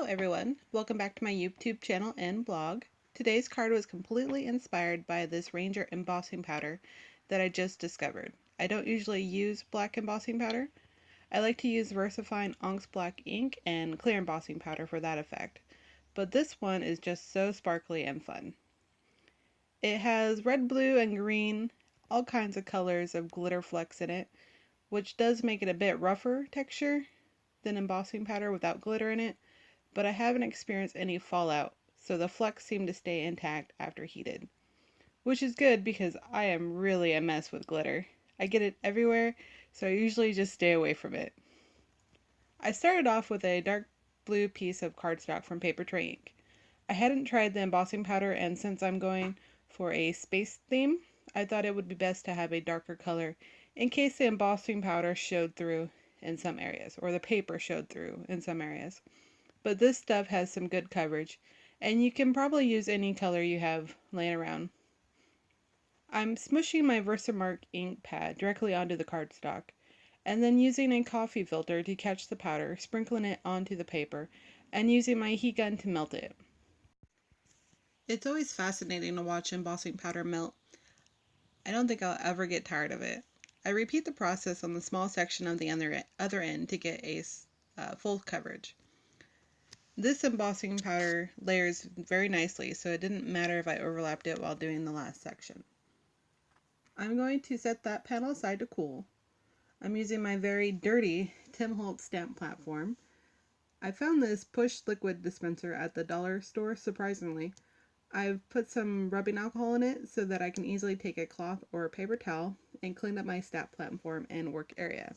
everyone, welcome back to my YouTube channel and blog. Today's card was completely inspired by this Ranger embossing powder that I just discovered. I don't usually use black embossing powder. I like to use VersaFine Onyx Black ink and clear embossing powder for that effect. But this one is just so sparkly and fun. It has red, blue, and green, all kinds of colors of glitter flecks in it, which does make it a bit rougher texture than embossing powder without glitter in it. But I haven't experienced any fallout, so the flecks seem to stay intact after heated. Which is good because I am really a mess with glitter. I get it everywhere, so I usually just stay away from it. I started off with a dark blue piece of cardstock from Paper Tray ink. I hadn't tried the embossing powder, and since I'm going for a space theme, I thought it would be best to have a darker color in case the embossing powder showed through in some areas, or the paper showed through in some areas. But this stuff has some good coverage, and you can probably use any color you have laying around. I'm smushing my Versamark ink pad directly onto the cardstock, and then using a coffee filter to catch the powder, sprinkling it onto the paper, and using my heat gun to melt it. It's always fascinating to watch embossing powder melt. I don't think I'll ever get tired of it. I repeat the process on the small section of the other end to get a full coverage. This embossing powder layers very nicely, so it didn't matter if I overlapped it while doing the last section. I'm going to set that panel aside to cool. I'm using my very dirty Tim Holtz stamp platform. I found this push liquid dispenser at the dollar store, surprisingly. I've put some rubbing alcohol in it so that I can easily take a cloth or a paper towel and clean up my stamp platform and work area.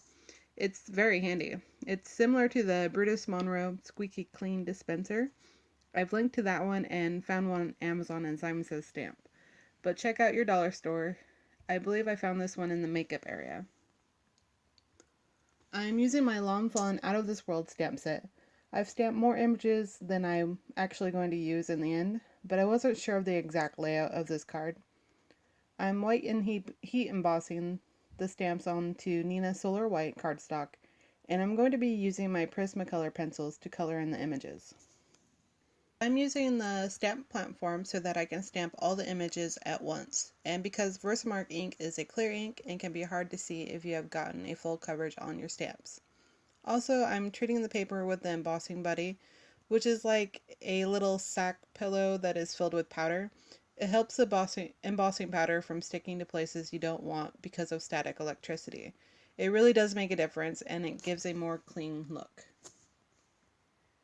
It's very handy. It's similar to the Brutus Monroe Squeaky Clean dispenser. I've linked to that one and found one on Amazon and Simon Says Stamp. But check out your dollar store. I believe I found this one in the makeup area. I'm using my Lawn Fawn Out of This World stamp set. I've stamped more images than I'm actually going to use in the end, but I wasn't sure of the exact layout of this card. I'm white and heat embossing the stamps onto Nina Solar White cardstock, and I'm going to be using my Prismacolor pencils to color in the images. I'm using the stamp platform so that I can stamp all the images at once, and because Versamark ink is a clear ink and can be hard to see if you have gotten a full coverage on your stamps. Also, I'm treating the paper with the embossing buddy, which is like a little sack pillow that is filled with powder. It helps the embossing powder from sticking to places you don't want because of static electricity. It really does make a difference, and it gives a more clean look.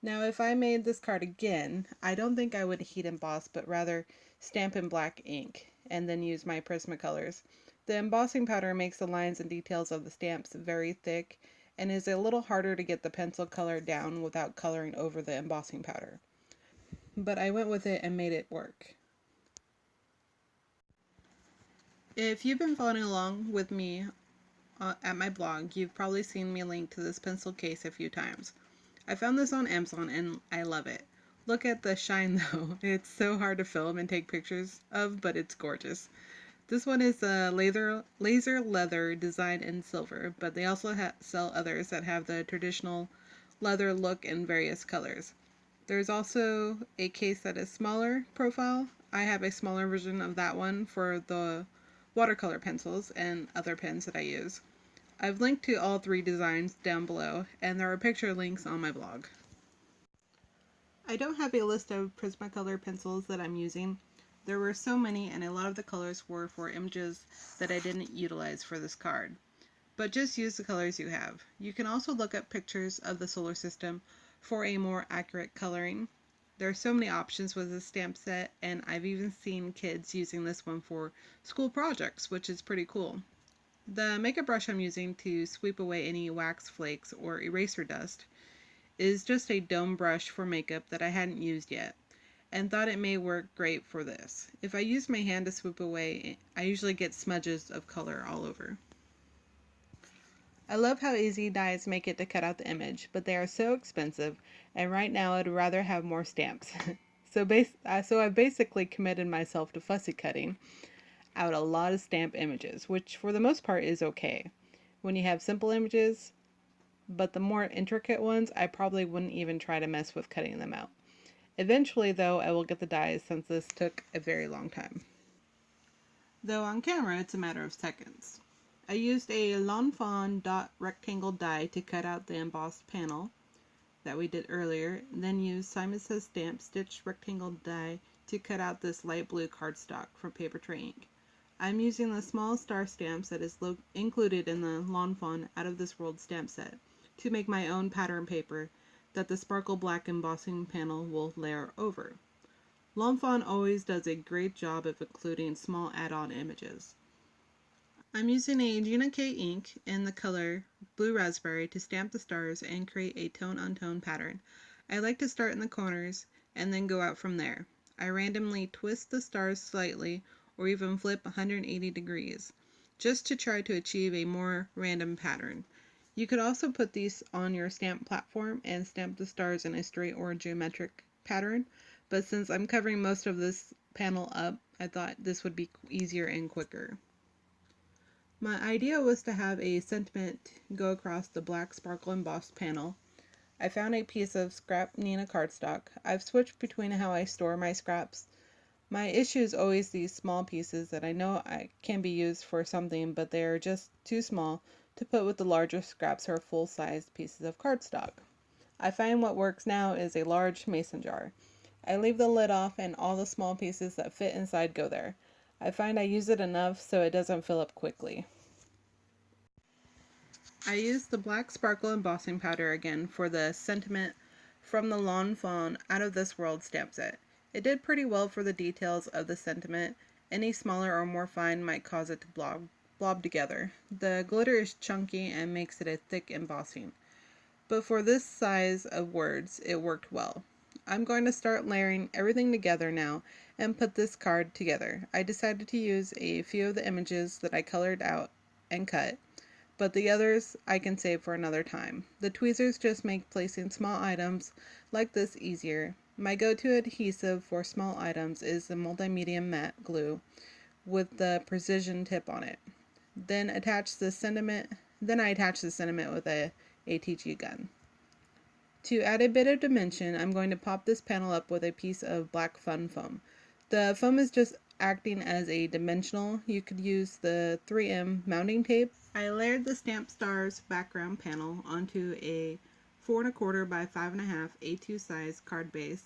Now, if I made this card again, I don't think I would heat emboss, but rather stamp in black ink, and then use my Prismacolors. The embossing powder makes the lines and details of the stamps very thick, and is a little harder to get the pencil color down without coloring over the embossing powder. But I went with it and made it work. If you've been following along with me at my blog, you've probably seen me link to this pencil case a few times. I found this on Amazon and I love it. Look at the shine though. It's so hard to film and take pictures of, but it's gorgeous. This one is a laser leather designed in silver, but they also sell others that have the traditional leather look in various colors. There's also a case that is smaller profile. I have a smaller version of that one for the watercolor pencils and other pens that I use. I've linked to all three designs down below, and there are picture links on my blog. I don't have a list of Prismacolor pencils that I'm using. There were so many, and a lot of the colors were for images that I didn't utilize for this card. But just use the colors you have. You can also look up pictures of the solar system for a more accurate coloring. There are so many options with this stamp set, and I've even seen kids using this one for school projects, which is pretty cool. The makeup brush I'm using to sweep away any wax flakes or eraser dust is just a dome brush for makeup that I hadn't used yet, and thought it may work great for this. If I use my hand to sweep away, I usually get smudges of color all over. I love how easy dyes make it to cut out the image, but they are so expensive, and right now I'd rather have more stamps. So I've basically committed myself to fussy cutting out a lot of stamp images, which for the most part is okay. When you have simple images, but the more intricate ones, I probably wouldn't even try to mess with cutting them out. Eventually, though, I will get the dies since this took a very long time. Though on camera, it's a matter of seconds. I used a Lawn Fawn dot rectangle die to cut out the embossed panel that we did earlier, then used Simon Says Stamp stitched rectangle die to cut out this light blue cardstock from Paper Tray ink. I'm using the small star stamps that is included in the Lawn Fawn Out of This World stamp set to make my own pattern paper that the sparkle black embossing panel will layer over. Lawn Fawn always does a great job of including small add-on images. I'm using a Gina K ink in the color Blue Raspberry to stamp the stars and create a tone-on-tone pattern. I like to start in the corners and then go out from there. I randomly twist the stars slightly or even flip 180 degrees, just to try to achieve a more random pattern. You could also put these on your stamp platform and stamp the stars in a straight or geometric pattern, but since I'm covering most of this panel up, I thought this would be easier and quicker. My idea was to have a sentiment go across the black sparkle embossed panel. I found a piece of scrap Nina cardstock. I've switched between how I store my scraps. My issue is always these small pieces that I know can be used for something, but they are just too small to put with the larger scraps or full-sized pieces of cardstock. I find what works now is a large mason jar. I leave the lid off and all the small pieces that fit inside go there. I find I use it enough so it doesn't fill up quickly. I used the black sparkle embossing powder again for the sentiment from the Lawn Fawn Out of This World stamp set. It did pretty well for the details of the sentiment. Any smaller or more fine might cause it to blob together. The glitter is chunky and makes it a thick embossing. But for this size of words, it worked well. I'm going to start layering everything together now and put this card together. I decided to use a few of the images that I colored out and cut, but the others I can save for another time. The tweezers just make placing small items like this easier. My go-to adhesive for small items is the multimedia matte glue with the precision tip on it. Then I attach the sentiment with a ATG gun. To add a bit of dimension, I'm going to pop this panel up with a piece of black fun foam. The foam is just acting as a dimensional. You could use the 3M mounting tape. I layered the Stamp Stars background panel onto a 4 1/4 by 5 1/2 A2 size card base,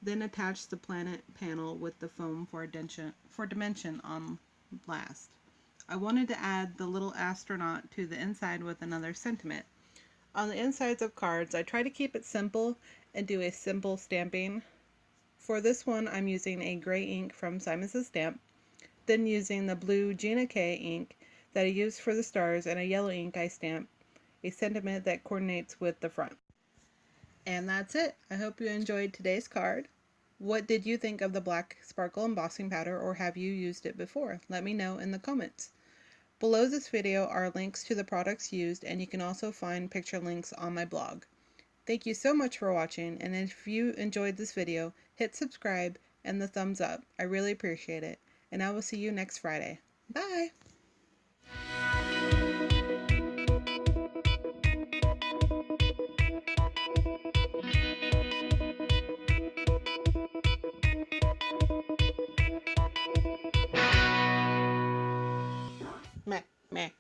then attached the planet panel with the foam for dimension on last. I wanted to add the little astronaut to the inside with another sentiment. On the insides of cards, I try to keep it simple and do a simple stamping. For this one, I'm using a gray ink from Simon Says Stamp, then using the blue Gina K ink that I used for the stars, and a yellow ink I stamp a sentiment that coordinates with the front. And that's it. I hope you enjoyed today's card. What did you think of the black sparkle embossing powder, or have you used it before? Let me know in the comments. Below this video are links to the products used, and you can also find picture links on my blog. Thank you so much for watching, and if you enjoyed this video, hit subscribe and the thumbs up. I really appreciate it, and I will see you next Friday. Bye! Meh, meh.